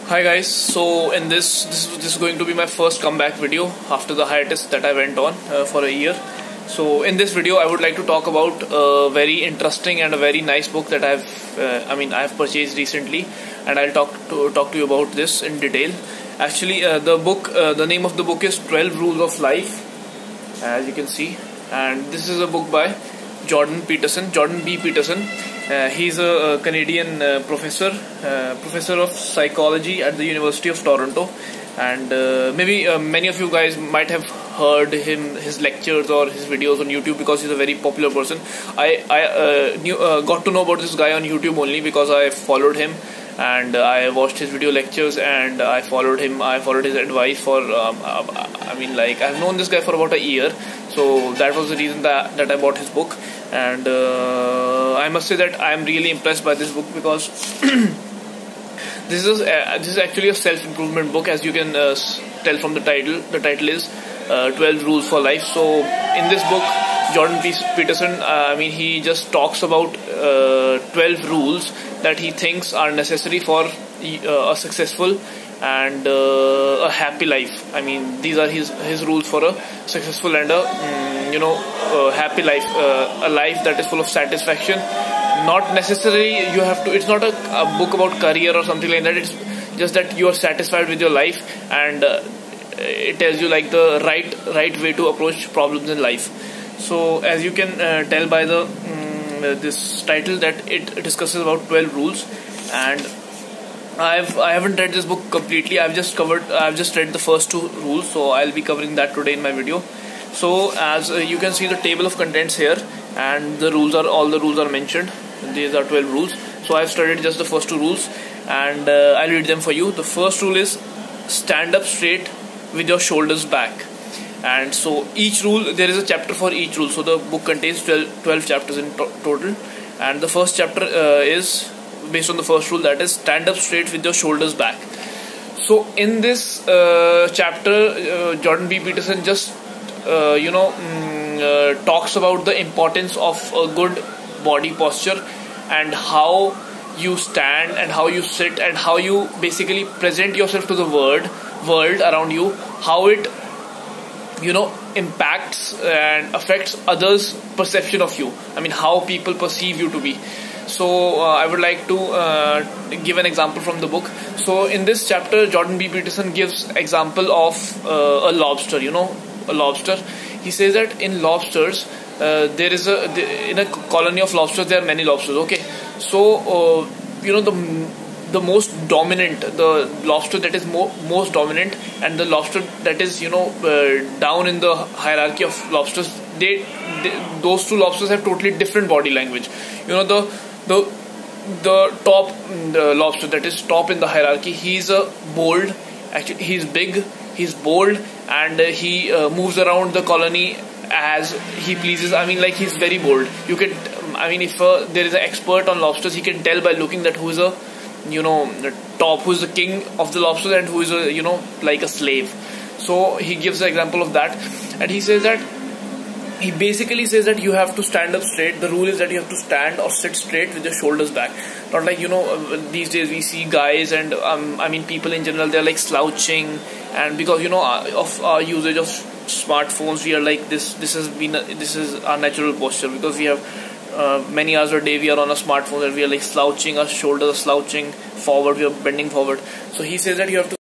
Hi guys, so in this is going to be my first comeback video after the hiatus that I went on for a year. So in this video I would like to talk about a very interesting and a very nice book that I've purchased recently, and I'll talk to you about this in detail. Actually, the name of the book is 12 Rules of Life, as you can see, and this is a book by Jordan B. Peterson. He's a Canadian professor of psychology at the University of Toronto, and maybe many of you guys might have heard his lectures or his videos on YouTube because he's a very popular person. I got to know about this guy on YouTube only because I followed him and I watched his video lectures and I followed him. I followed his advice for I've known this guy for about a year, so that was the reason that I bought his book. And I must say that I am really impressed by this book because this is actually a self-improvement book, as you can tell from the title. The title is 12 Rules for Life. So in this book, Jordan Peterson, he just talks about 12 rules that he thinks are necessary for a successful and a happy life. These are his rules for a successful and a happy life, a life that is full of satisfaction. Not necessarily you have to. It's not a book about career or something like that. It's just that you are satisfied with your life, and it tells you like the right way to approach problems in life. So as you can tell by this title that it discusses about 12 rules, and I haven't read this book completely. I've just read the first 2 rules, so I'll be covering that today in my video. So as you can see the table of contents here, and all the rules are mentioned. These are 12 rules. So I've studied just the first 2 rules, and I'll read them for you. The first rule is stand up straight with your shoulders back. And so each rule, there is a chapter for each rule. So the book contains 12 chapters in total, and the first chapter is based on the first rule, that is stand up straight with your shoulders back. So in this chapter, Jordan B. Peterson just talks about the importance of a good body posture, and how you stand and how you sit and how you basically present yourself to the world around you, how it impacts and affects others' perception of you. How people perceive you to be. So I would like to give an example from the book. So in this chapter, Jordan B. Peterson gives example of a lobster. A lobster. He says that in lobsters, in a colony of lobsters, there are many lobsters. Okay, so the most dominant, the lobster that is most dominant, and the lobster that is down in the hierarchy of lobsters, those 2 lobsters have totally different body language. The top lobster that is top in the hierarchy, he's bold. Actually, he's big, he's bold, and he moves around the colony as he pleases. He's very bold. You can, if there is an expert on lobsters, he can tell by looking that who is the top, who is the king of the lobsters, and who is like a slave. So he gives an example of that, and he basically says that you have to stand up straight. The rule is that you have to stand or sit straight with your shoulders back. Not like these days we see guys and people in general, they're like slouching, and because of our usage of smartphones, we are like this is our natural posture, because we have many hours a day we are on a smartphone, and we are like slouching, our shoulders are slouching forward, we are bending forward. So he says that you have to